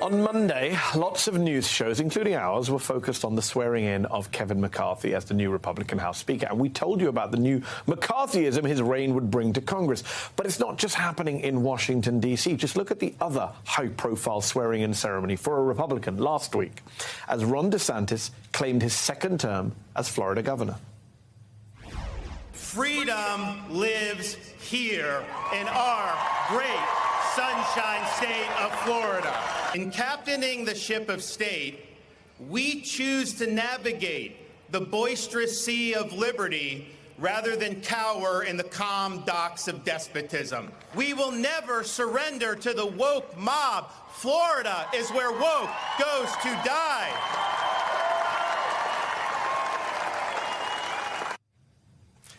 On Monday, lots of news shows, including ours, were focused on the swearing-in of Kevin McCarthy as the new Republican House Speaker. And we told you about the new McCarthyism his reign would bring to Congress. But it's not just happening in Washington, D.C. Just look at the other high-profile swearing-in ceremony for a Republican last week, as Ron DeSantis claimed his second term as Florida governor. Freedom lives here in our great Sunshine State of Florida. In captaining the ship of state, we choose to navigate the boisterous sea of liberty rather than cower in the calm docks of despotism. We will never surrender to the woke mob. Florida is where woke goes to die.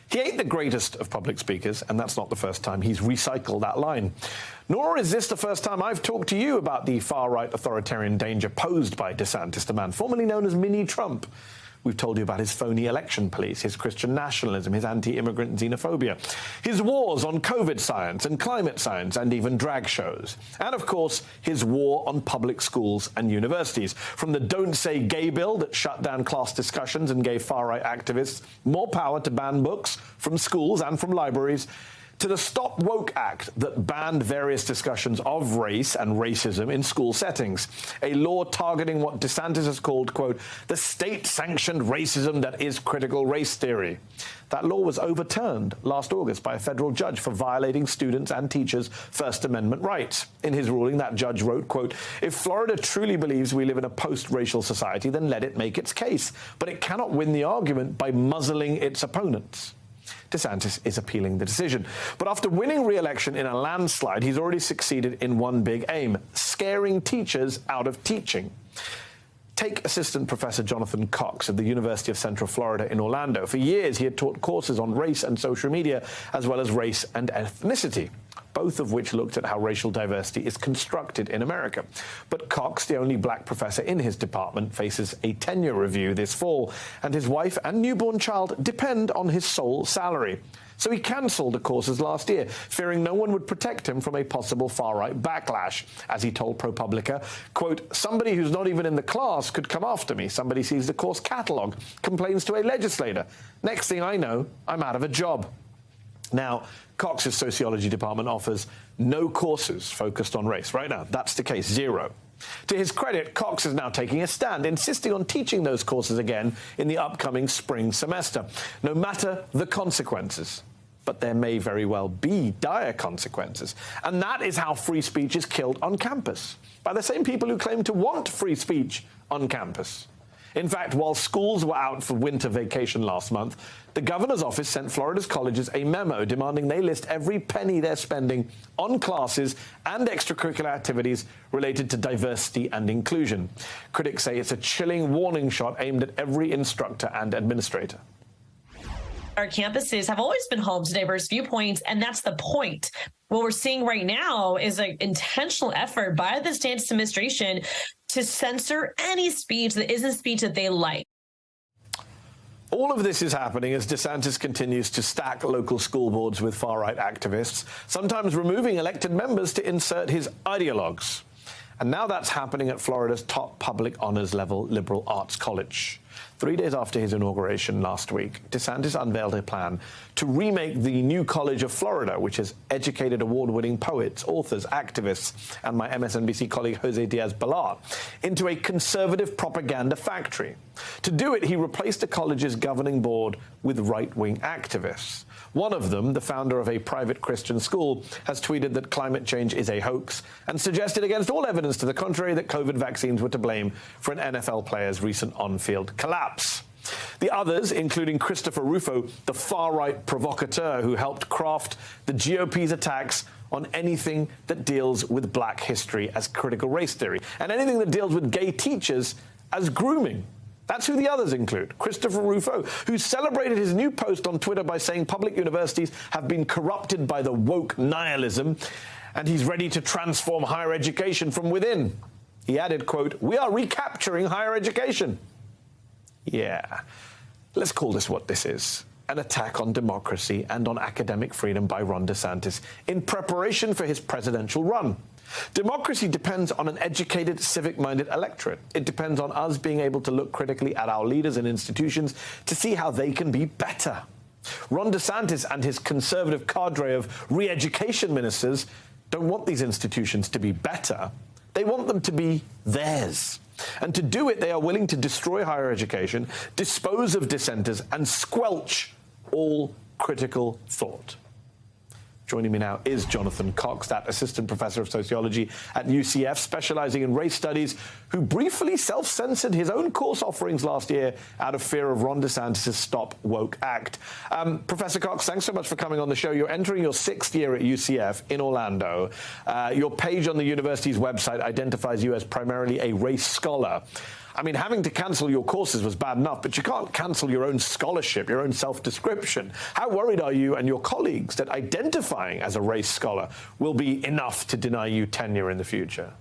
He ain't the greatest of public speakers, and that's not the first time he's recycled that line. Nor is this the first time I've talked to you about the far-right authoritarian danger posed by DeSantis, the man formerly known as Mini Trump. We've told you about his phony election police, his Christian nationalism, his anti-immigrant xenophobia, his wars on COVID science and climate science, and even drag shows. And, of course, his war on public schools and universities. From the Don't Say Gay bill that shut down class discussions and gave far-right activists more power to ban books from schools and from libraries, to the Stop Woke Act that banned various discussions of race and racism in school settings, a law targeting what DeSantis has called, quote, the state-sanctioned racism that is critical race theory. That law was overturned last August by a federal judge for violating students and teachers' First Amendment rights. In his ruling, that judge wrote, quote, if Florida truly believes we live in a post-racial society, then let it make its case. But it cannot win the argument by muzzling its opponents. DeSantis is appealing the decision. But after winning re-election in a landslide, he's already succeeded in one big aim: scaring teachers out of teaching. Take Assistant Professor Jonathan Cox of the University of Central Florida in Orlando. For years, he had taught courses on race and social media, as well as race and ethnicity, both of which looked at how racial diversity is constructed in America. But Cox, the only black professor in his department, faces a tenure review this fall, and his wife and newborn child depend on his sole salary. So he cancelled the courses last year, fearing no one would protect him from a possible far-right backlash. As he told ProPublica, quote, somebody who's not even in the class could come after me. Somebody sees the course catalogue, complains to a legislator. Next thing I know, I'm out of a job. Now, Cox's sociology department offers no courses focused on race. Right now, that's the case, zero. To his credit, Cox is now taking a stand, insisting on teaching those courses again in the upcoming spring semester, no matter the consequences. But there may very well be dire consequences. And that is how free speech is killed on campus, by the same people who claim to want free speech on campus. In fact, while schools were out for winter vacation last month, the governor's office sent Florida's colleges a memo demanding they list every penny they're spending on classes and extracurricular activities related to diversity and inclusion. Critics say it's a chilling warning shot aimed at every instructor and administrator. Our campuses have always been homes to diverse viewpoints, and that's the point. What we're seeing right now is an intentional effort by the DeSantis administration to censor any speech that isn't speech that they like. All of this is happening as DeSantis continues to stack local school boards with far-right activists, sometimes removing elected members to insert his ideologues. And now that's happening at Florida's top public honors level liberal arts college. 3 days after his inauguration last week, DeSantis unveiled a plan to remake the new College of Florida, which has educated award-winning poets, authors, activists, and my MSNBC colleague Jose Diaz-Balart, into a conservative propaganda factory. To do it, he replaced the college's governing board with right-wing activists. One of them, the founder of a private Christian school, has tweeted that climate change is a hoax and suggested against all evidence to the contrary that COVID vaccines were to blame for an NFL player's recent on-field collapse. The others, including Christopher Rufo, the far-right provocateur who helped craft the GOP's attacks on anything that deals with black history as critical race theory, and anything that deals with gay teachers as grooming. That's who the others include. Christopher Rufo, who celebrated his new post on Twitter by saying public universities have been corrupted by the woke nihilism, and he's ready to transform higher education from within. He added, quote, we are recapturing higher education. Yeah, let's call this what this is: an attack on democracy and on academic freedom by Ron DeSantis in preparation for his presidential run. Democracy depends on an educated, civic-minded electorate. It depends on us being able to look critically at our leaders and institutions to see how they can be better. Ron DeSantis and his conservative cadre of re-education ministers don't want these institutions to be better. They want them to be theirs. And to do it, they are willing to destroy higher education, dispose of dissenters, and squelch all critical thought. Joining me now is Jonathan Cox, that assistant professor of sociology at UCF, specializing in race studies, who briefly self-censored his own course offerings last year out of fear of Ron DeSantis' Stop Woke Act. Professor Cox, thanks so much for coming on the show. You're entering your 6th year at UCF in Orlando. Your page on the university's website identifies you as primarily a race scholar. I mean, having to cancel your courses was bad enough, but you can't cancel your own scholarship, your own self-description. How worried are you and your colleagues that identifying as a race scholar will be enough to deny you tenure in the future?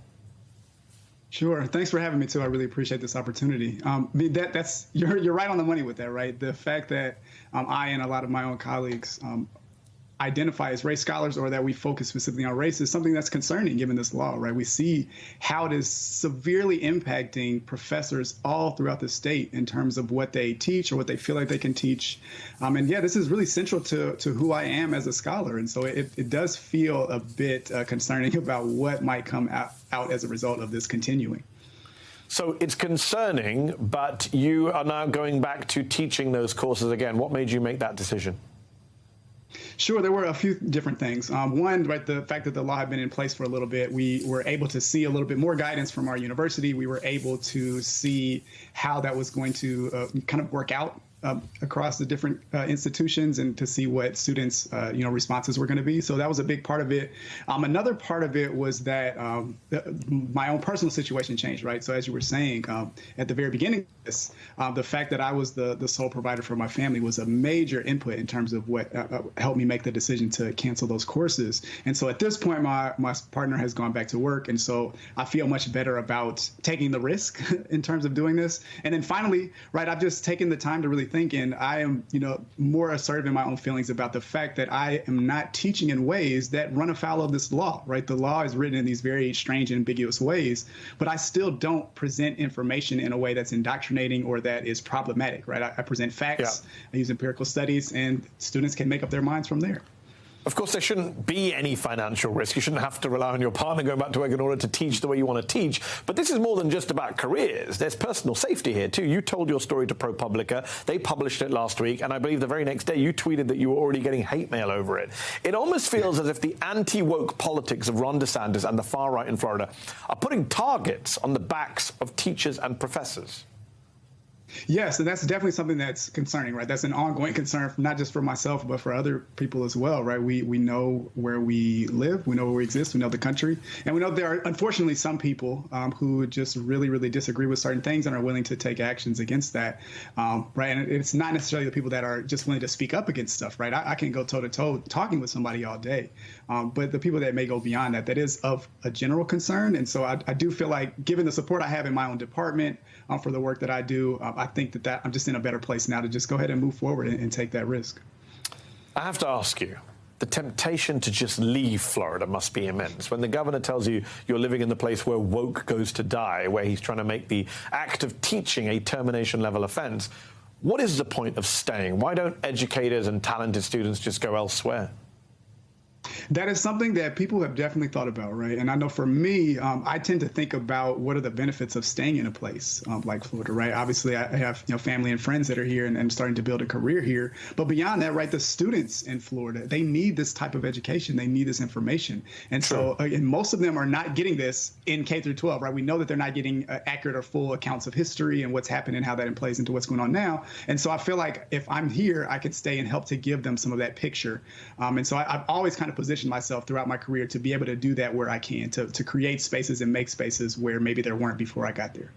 Sure. Thanks for having me, too. I really appreciate this opportunity. You're right on the money with that, right? The fact that I and a lot of my own colleagues identify as race scholars, or that we focus specifically on race, is something that's concerning given this law, right? We see how it is severely impacting professors all throughout the state in terms of what they teach or what they feel like they can teach. And yeah, this is really central to who I am as a scholar. And so it does feel a bit concerning about what might come out as a result of this continuing. So it's concerning, but you are now going back to teaching those courses again. What made you make that decision? Sure, there were a few different things. One, right, the fact that the law had been in place for a little bit, we were able to see a little bit more guidance from our university. We were able to see how that was going to kind of work out across the different institutions, and to see what students' responses were going to be. So that was a big part of it. Another part of it was that my own personal situation changed, right? So as you were saying at the very beginning of this, the fact that I was the sole provider for my family was a major input in terms of what helped me make the decision to cancel those courses. And so at this point, my partner has gone back to work, and so I feel much better about taking the risk in terms of doing this. And then finally, right, I've just taken the time to really think, and I am, more assertive in my own feelings about the fact that I am not teaching in ways that run afoul of this law, right? The law is written in these very strange and ambiguous ways, but I still don't present information in a way that's indoctrinating or that is problematic, right? I present facts, I use empirical studies, and students can make up their minds from there. Of course, there shouldn't be any financial risk. You shouldn't have to rely on your partner going back to work in order to teach the way you want to teach. But this is more than just about careers. There's personal safety here, too. You told your story to ProPublica. They published it last week. And I believe the very next day you tweeted that you were already getting hate mail over it. It almost feels as if the anti-woke politics of Ron DeSantis and the far right in Florida are putting targets on the backs of teachers and professors. Yes, and that's definitely something that's concerning, right? That's an ongoing concern, not just for myself, but for other people as well, right? We know where we live, we know where we exist, we know the country, and we know there are, unfortunately, some people who just really, really disagree with certain things and are willing to take actions against that, right? And it's not necessarily the people that are just willing to speak up against stuff, right? I can go toe-to-toe talking with somebody all day, but the people that may go beyond that, that is of a general concern. And so I do feel like, given the support I have in my own department for the work that I do, I think that I'm just in a better place now to just go ahead and move forward and take that risk. I have to ask you, the temptation to just leave Florida must be immense. When the governor tells you you're living in the place where woke goes to die, where he's trying to make the act of teaching a termination level offense, what is the point of staying? Why don't educators and talented students just go elsewhere? That is something that people have definitely thought about, right? And I know for me, I tend to think about what are the benefits of staying in a place like Florida, right? Obviously, I have family and friends that are here and starting to build a career here. But beyond that, right, the students in Florida, they need this type of education. They need this information. And so, and most of them are not getting this in K through 12, right? We know that they're not getting accurate or full accounts of history and what's happened and how that plays into what's going on now. And so I feel like if I'm here, I could stay and help to give them some of that picture. And so I've always kind of positioned myself throughout my career to be able to do that where I can, to create spaces and make spaces where maybe there weren't before I got there.